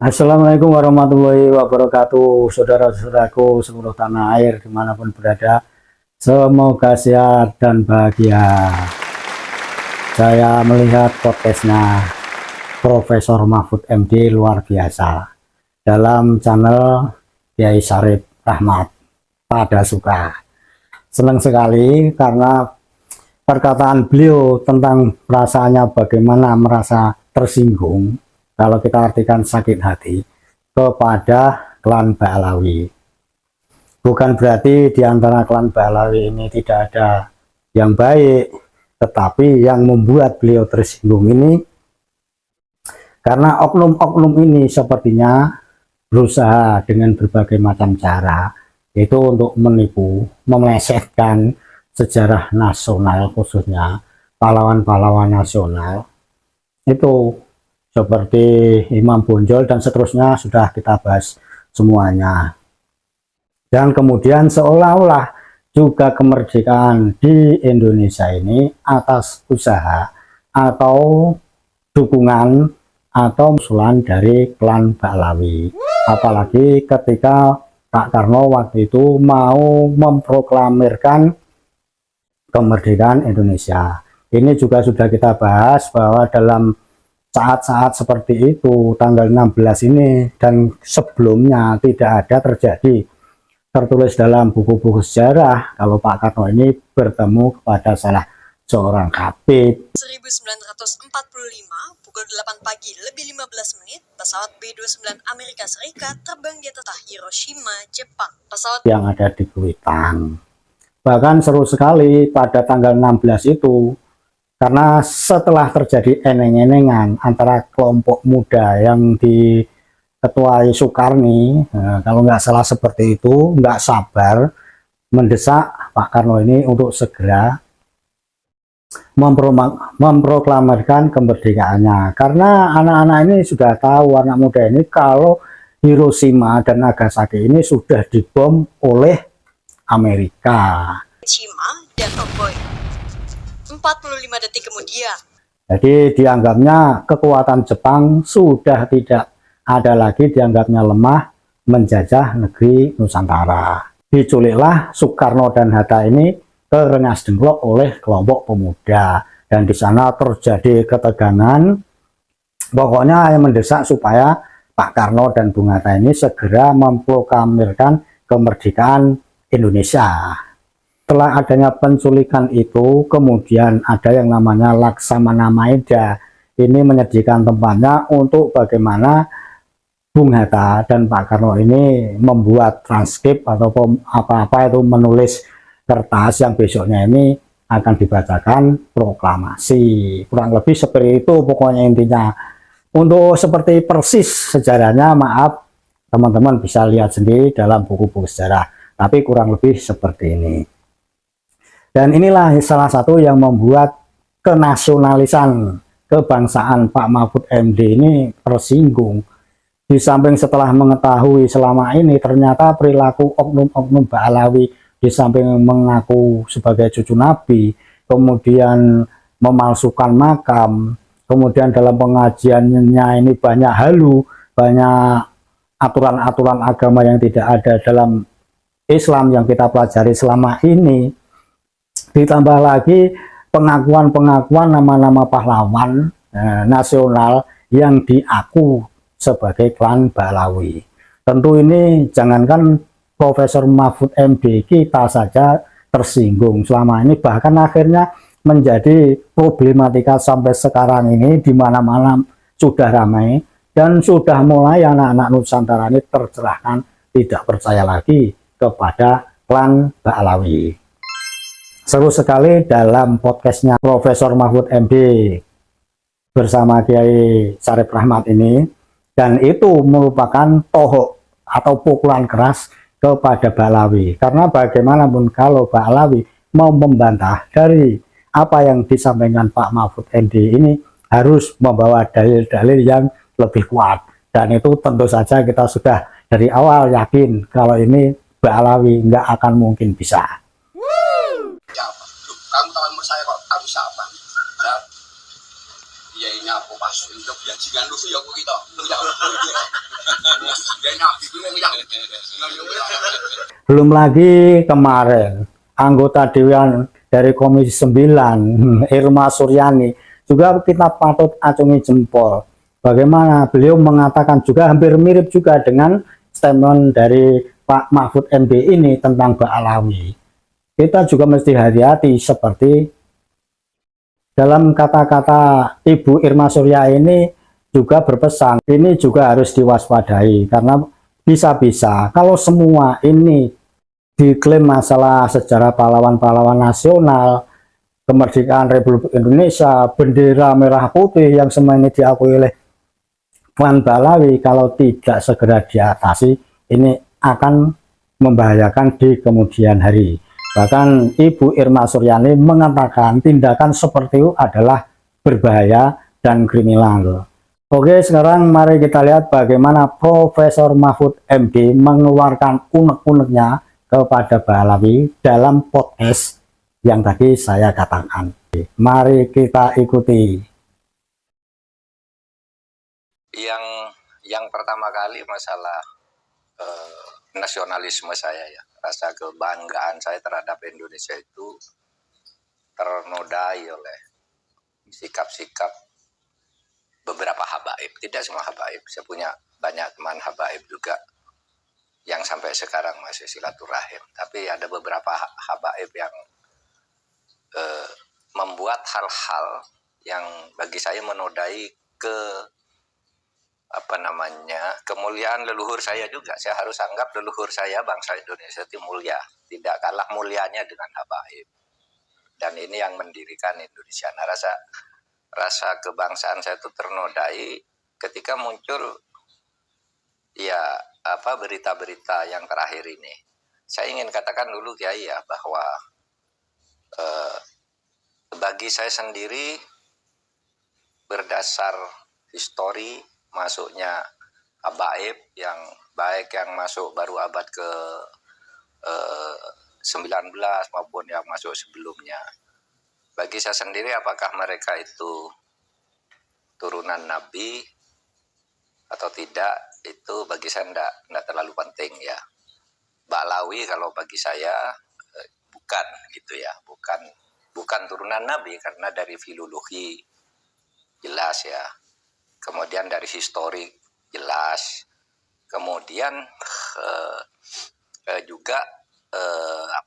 Assalamualaikum warahmatullahi wabarakatuh, saudara-saudaraku seluruh tanah air dimanapun berada. Semoga sehat dan bahagia. Saya melihat podcastnya Profesor Mahfud MD luar biasa dalam channel Kiai Syarif Rahmat. Pada suka, senang sekali karena perkataan beliau tentang perasaannya bagaimana merasa tersinggung, kalau kita artikan sakit hati, kepada klan Ba'alawi. Bukan berarti di antara klan Ba'alawi ini tidak ada yang baik, tetapi yang membuat beliau tersinggung ini karena oknum-oknum ini sepertinya berusaha dengan berbagai macam cara, yaitu untuk menipu, memelesetkan sejarah nasional, khususnya pahlawan-pahlawan nasional. Itu seperti Imam Bonjol dan seterusnya sudah kita bahas semuanya. Dan kemudian seolah-olah juga kemerdekaan di Indonesia ini atas usaha atau dukungan atau usulan dari klan Ba'alawi. Apalagi ketika Pak Karno waktu itu mau memproklamirkan kemerdekaan Indonesia. Ini juga sudah kita bahas bahwa dalam saat-saat seperti itu, tanggal 16 ini dan sebelumnya tidak ada terjadi tertulis dalam buku-buku sejarah kalau Pak Karno ini bertemu kepada salah seorang habib. 1945 pukul 8 pagi lebih 15 menit, pesawat B-29 Amerika Serikat terbang di atas Hiroshima, Jepang. Pesawat yang ada di Kuitang. Bahkan seru sekali pada tanggal 16 itu, karena setelah terjadi eneng-enengan antara kelompok muda yang diketuai Soekarni, kalau nggak salah seperti itu, nggak sabar mendesak Pak Karno ini untuk segera memproklamirkan kemerdekaannya. Karena anak-anak ini sudah tahu, anak muda ini, kalau Hiroshima dan Nagasaki ini sudah dibom oleh Amerika. Hiroshima dan Okoi. 45 detik kemudian. Jadi dianggapnya kekuatan Jepang sudah tidak ada lagi, dianggapnya lemah menjajah negeri Nusantara. Diculiklah Soekarno dan Hatta ini ke Rengas Dengklok oleh kelompok pemuda, dan di sana terjadi ketegangan. Pokoknya yang mendesak supaya Pak Karno dan Bung Hatta ini segera memproklamirkan kemerdekaan Indonesia. Setelah adanya penculikan itu, kemudian ada yang namanya Laksamana Maeda. Ini menyediakan tempatnya untuk bagaimana Bung Hatta dan Pak Karno ini membuat transkrip atau apa-apa itu, menulis kertas yang besoknya ini akan dibacakan proklamasi. Kurang lebih seperti itu pokoknya intinya. Untuk seperti persis sejarahnya, maaf teman-teman bisa lihat sendiri dalam buku-buku sejarah, tapi kurang lebih seperti ini. Dan inilah salah satu yang membuat kenasionalisan, kebangsaan Pak Mahfud MD ini tersinggung. Di samping setelah mengetahui selama ini ternyata perilaku oknum-oknum Ba'alawi, di samping mengaku sebagai cucu Nabi, kemudian memalsukan makam, kemudian dalam pengajiannya ini banyak halu, banyak aturan-aturan agama yang tidak ada dalam Islam yang kita pelajari selama ini. Ditambah lagi pengakuan-pengakuan nama-nama pahlawan nasional yang diaku sebagai klan Ba'alawi. Tentu ini jangankan Profesor Mahfud MD, kita saja tersinggung selama ini, bahkan akhirnya menjadi problematika sampai sekarang ini, di mana-mana sudah ramai dan sudah mulai anak-anak Nusantara ini tercerahkan, tidak percaya lagi kepada klan Ba'alawi. Seru sekali dalam podcastnya Profesor Mahfud MD bersama Kiai Syarif Rahmat ini, dan itu merupakan tohok atau pukulan keras kepada Ba'alawi. Karena bagaimanapun kalau Ba'alawi mau membantah dari apa yang disampaikan Pak Mahfud MD ini, harus membawa dalil-dalil yang lebih kuat. Dan itu tentu saja kita sudah dari awal yakin kalau ini Ba'alawi nggak akan mungkin bisa. Ya, kamu tahu saya kok usapan. Nah, ya ini aku pasuk untuk ya jangan lusuh ya aku kita. Ya ini aku bingung ya. Belum lagi kemarin anggota Dewan dari Komisi 9 Irma Suryani juga kita patut acungi jempol. Bagaimana beliau mengatakan juga hampir mirip juga dengan statement dari Pak Mahfud MD ini tentang Ba'alawi. Kita juga mesti hati-hati seperti dalam kata-kata Ibu Irma Suryani ini juga berpesan, ini juga harus diwaspadai karena bisa-bisa kalau semua ini diklaim masalah sejarah pahlawan-pahlawan nasional, kemerdekaan Republik Indonesia, bendera merah putih yang semua ini diakui oleh klan Ba'alawi, kalau tidak segera diatasi, ini akan membahayakan di kemudian hari. Bahkan Ibu Irma Suryani mengatakan tindakan seperti itu adalah berbahaya dan kriminal. Oke, sekarang mari kita lihat bagaimana Profesor Mahfud MD mengeluarkan unek-uneknya kepada Ba'alawi dalam podcast yang tadi saya katakan. Mari kita ikuti. Yang pertama kali masalah nasionalisme saya ya, rasa kebanggaan saya terhadap Indonesia itu ternodai oleh sikap-sikap beberapa habaib, tidak semua habaib. Saya punya banyak teman habaib juga yang sampai sekarang masih silaturahim, tapi ada beberapa habaib yang membuat hal-hal yang bagi saya menodai kemuliaan leluhur saya juga. Saya harus anggap leluhur saya bangsa Indonesia itu mulia, tidak kalah mulianya dengan habaib. Dan ini yang mendirikan Indonesia. Nah, rasa kebangsaan saya itu ternodai ketika muncul berita-berita yang terakhir ini. Saya ingin katakan dulu Kiai ya bahwa bagi saya sendiri berdasar histori masuknya habaib yang baik yang masuk baru abad ke 19 maupun yang masuk sebelumnya. Bagi saya sendiri apakah mereka itu turunan Nabi atau tidak, itu bagi saya enggak terlalu penting ya. Ba'alawi kalau bagi saya bukan gitu ya, bukan turunan Nabi karena dari filologi jelas ya. Kemudian dari histori jelas, kemudian juga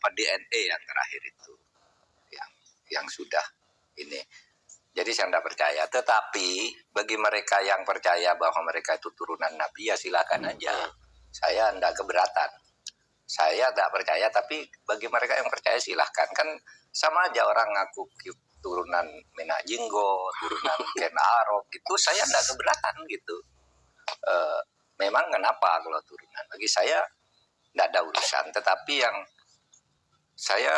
DNA yang terakhir itu yang sudah ini. Jadi saya tidak percaya. Tetapi bagi mereka yang percaya bahwa mereka itu turunan Nabi ya silakan aja. Saya tidak keberatan. Saya tidak percaya, tapi bagi mereka yang percaya silahkan. Kan sama aja orang ngaku turunan Menak Jinggo, turunan Ken Arok gitu, saya tidak keberatan gitu. Memang kenapa kalau turunan? Bagi saya tidak ada urusan. Tetapi yang saya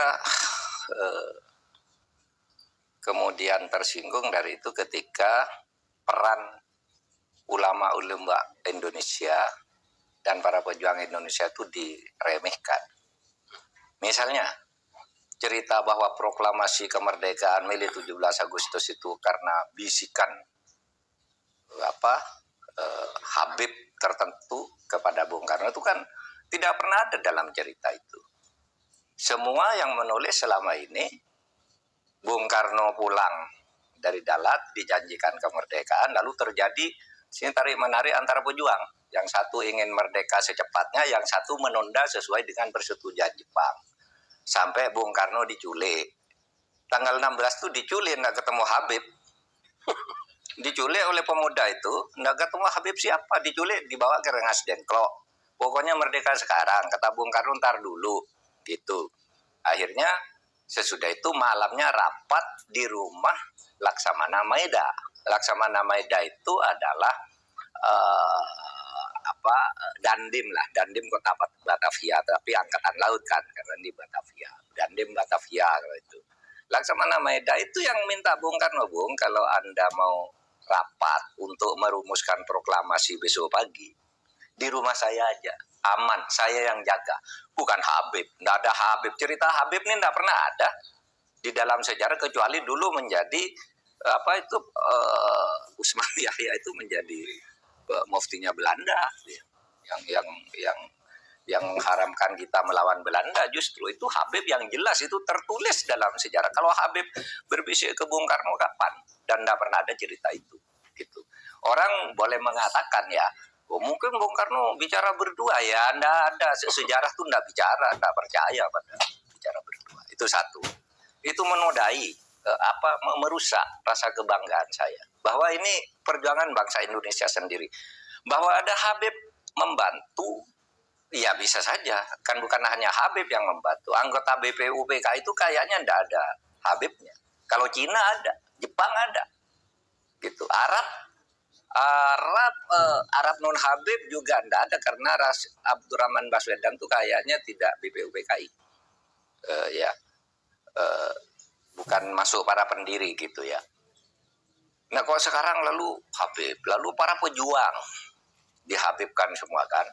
kemudian tersinggung dari itu ketika peran ulama-ulama Indonesia dan para pejuang Indonesia itu diremehkan. Misalnya cerita bahwa proklamasi kemerdekaan Mei 17 Agustus itu karena bisikan Habib tertentu kepada Bung Karno itu kan tidak pernah ada dalam cerita itu. Semua yang menulis selama ini Bung Karno pulang dari Dalat dijanjikan kemerdekaan, lalu terjadi sini tarik menarik antara pejuang. Yang satu ingin merdeka secepatnya, yang satu menunda sesuai dengan persetujuan Jepang. Sampai Bung Karno diculik. Tanggal 16 itu diculik, nggak ketemu Habib. Diculik oleh pemuda itu, nggak ketemu Habib siapa. Diculik, dibawa ke Rengas Dengklok. Pokoknya merdeka sekarang, kata Bung Karno ntar dulu. Gitu. Akhirnya sesudah itu malamnya rapat di rumah Laksamana Maeda. Laksamana Maeda itu adalah Dandim kota Batavia, tapi angkatan laut kan karena di Batavia. Dandim Batavia itu. Laksamana Maeda itu yang minta Bung Karno, Bung, kalau Anda mau rapat untuk merumuskan proklamasi besok pagi, di rumah saya aja, aman, saya yang jaga. Bukan Habib, nggak ada Habib. Cerita Habib ini nggak pernah ada. di dalam sejarah, kecuali dulu menjadi Usman Yahya itu menjadi muftinya Belanda, yang mengharamkan kita melawan Belanda. Justru itu Habib yang jelas itu tertulis dalam sejarah. Kalau Habib berbisik ke Bung Karno kapan? Dan tidak pernah ada cerita itu. Gitu. Orang boleh mengatakan ya, mungkin Bung Karno bicara berdua, ya tidak ada, sejarah itu tidak bicara, tidak percaya pada bicara berdua. Itu satu. Itu menodai, merusak rasa kebanggaan saya bahwa ini perjuangan bangsa Indonesia sendiri. Bahwa ada Habib membantu, ya bisa saja, kan bukan hanya Habib yang membantu. Anggota BPUPK itu kayaknya tidak ada Habibnya. Kalau Cina ada, Jepang ada, gitu. Arab non Habib juga tidak ada karena Abdurrahman Baswedan itu kayaknya tidak BPUPKI, bukan masuk para pendiri gitu ya. Nah kalau sekarang lalu Habib, lalu para pejuang dihabibkan semua kan.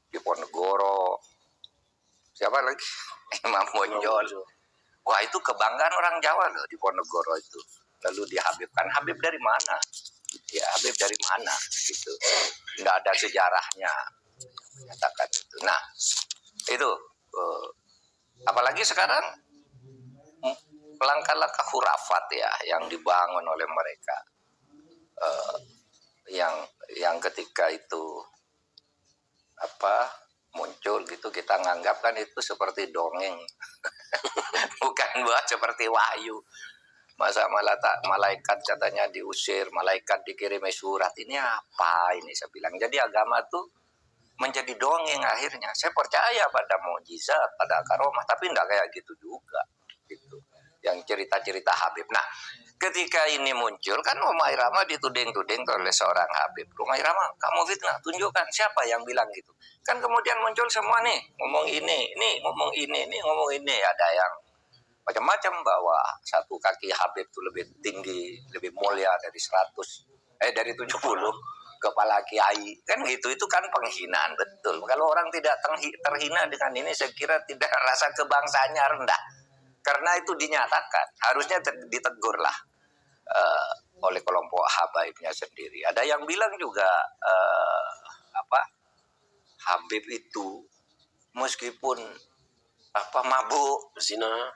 Diponegoro, siapa lagi? Imam Bonjol. Wah itu kebanggaan orang Jawa loh, Diponegoro itu. Lalu dihabibkan. Habib dari mana? Ya Habib dari mana? Gitu. Nggak ada sejarahnya. Katakan itu. Nah itu. Apalagi sekarang langkah-langkah khurafat ya yang dibangun oleh mereka. Yang ketika itu muncul gitu, kita nganggap kan itu seperti dongeng. Bukan buat seperti wahyu. Masa malaikat katanya diusir, malaikat dikirimi surat, ini apa ini saya bilang. Jadi agama tuh menjadi dongeng akhirnya. Saya percaya pada mukjizat, pada karomah, tapi enggak kayak gitu juga gitu. Yang cerita-cerita Habib. Nah ketika ini muncul kan Rhoma Irama dituding-tuding oleh seorang Habib. Rhoma Irama, kamu fitnah, tunjukkan siapa yang bilang gitu. Kan kemudian muncul semua nih, ngomong ini ngomong ini ngomong ini. Ada yang macam-macam bahwa satu kaki Habib itu lebih tinggi, lebih mulia dari 70 kepala kiai. Kan gitu, itu kan penghinaan betul. Kalau orang tidak terhina dengan ini, saya kira tidak, rasa kebangsaannya rendah. Karena itu dinyatakan, harusnya ditegurlah oleh kelompok habaibnya sendiri. Ada yang bilang juga Habib itu meskipun mabuk,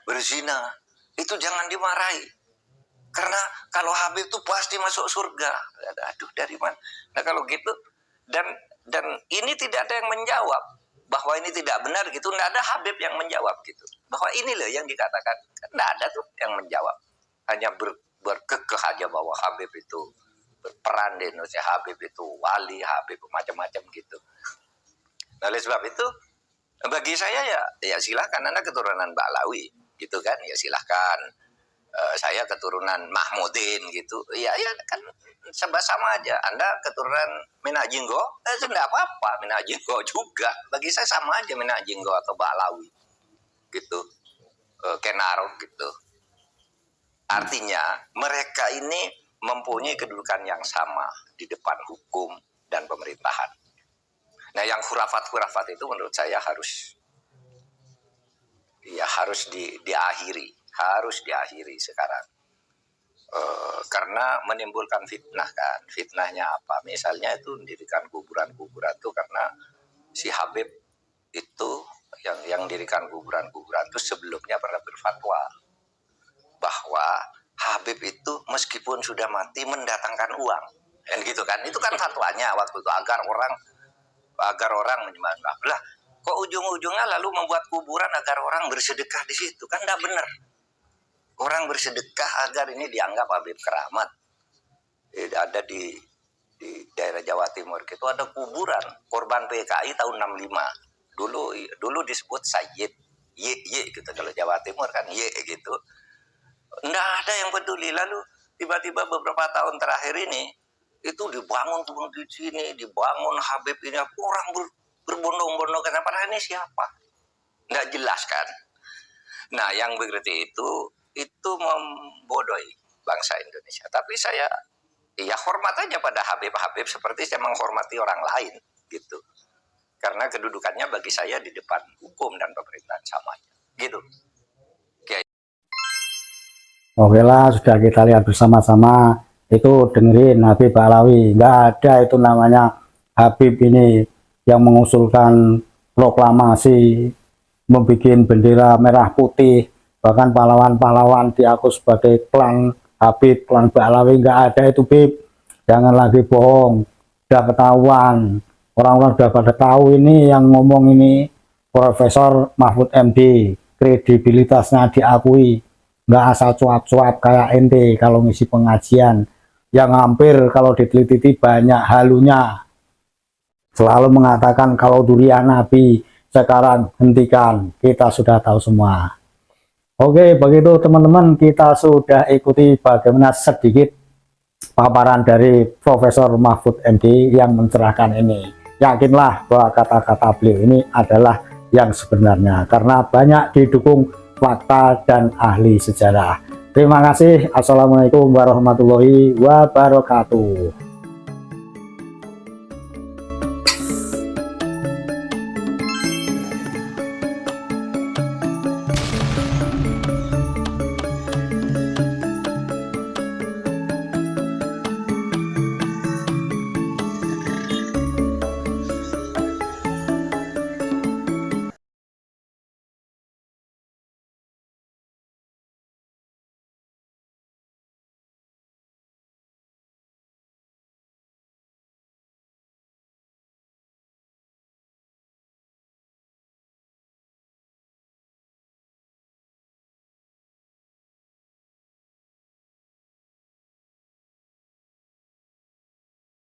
berzina, itu jangan dimarahi. Karena kalau Habib itu pasti masuk surga. Aduh, dari mana? Nah kalau gitu, dan ini tidak ada yang menjawab bahwa ini tidak benar gitu. Tidak ada Habib yang menjawab gitu. Bahwa ini loh yang dikatakan. Tidak ada tuh yang menjawab. Hanya berkekeh aja bahwa Habib itu berperan di Indonesia. Habib itu wali, Habib macam-macam gitu. Nah, oleh sebab itu, bagi saya ya silahkan, Anda keturunan Ba'lawi gitu kan. Ya silahkan. Saya keturunan Mahmudin gitu. Ya kan sama aja. Anda keturunan Minajinggo, tidak apa-apa. Minajinggo juga. Bagi saya sama aja Minajinggo atau Ba'lawi gitu. Kenaro gitu. Artinya mereka ini mempunyai kedudukan yang sama di depan hukum dan pemerintahan. Nah, yang khurafat-khurafat itu menurut saya harus diakhiri sekarang. Karena menimbulkan fitnah kan. Fitnahnya apa? Misalnya itu mendirikan kuburan-kuburan itu karena si Habib itu yang dirikan kuburan-kuburan itu sebelumnya pernah berfatwa bahwa Habib itu meskipun sudah mati mendatangkan uang, kan gitu kan. Itu kan fatwanya waktu itu agar orang menyembah. Lah, kok ujung-ujungnya lalu membuat kuburan agar orang bersedekah di situ, kan tidak benar. Orang bersedekah agar ini dianggap Habib keramat. Ada di daerah Jawa Timur itu ada kuburan korban PKI tahun 65. Dulu disebut Sayyid Y gitu, kalau Jawa Timur kan Y gitu. Nggak ada yang peduli. Lalu tiba-tiba beberapa tahun terakhir ini itu dibangun di sini, dibangun Habib ini, orang berbondong-bondong. Kenapa ini siapa? Nggak jelas kan. Nah, yang begitu itu membodohi bangsa Indonesia. Tapi saya hormat aja pada Habib-Habib seperti saya menghormati orang lain gitu. Karena kedudukannya bagi saya di depan hukum dan pemerintahan sama aja. Gitu. Oke lah, sudah kita lihat bersama-sama. Itu dengerin Habib Alawi, nggak ada itu namanya Habib ini yang mengusulkan proklamasi, membuat bendera merah putih, bahkan pahlawan-pahlawan diaku sebagai klan Habib, klan Alawi, nggak ada itu Bib. Jangan lagi bohong, udah ketahuan, orang-orang udah pada tahu ini yang ngomong ini Profesor Mahfud MD, kredibilitasnya diakui, nggak asal cuap-cuap kayak ente kalau ngisi pengajian yang hampir kalau diteliti banyak halunya, selalu mengatakan kalau durian Nabi, sekarang hentikan, kita sudah tahu semua. Oke, begitu teman-teman, kita sudah ikuti bagaimana sedikit paparan dari Profesor Mahfud MD yang mencerahkan ini. Yakinlah bahwa kata-kata beliau ini adalah yang sebenarnya, karena banyak didukung fakta dan ahli sejarah. Terima kasih. Assalamualaikum warahmatullahi wabarakatuh.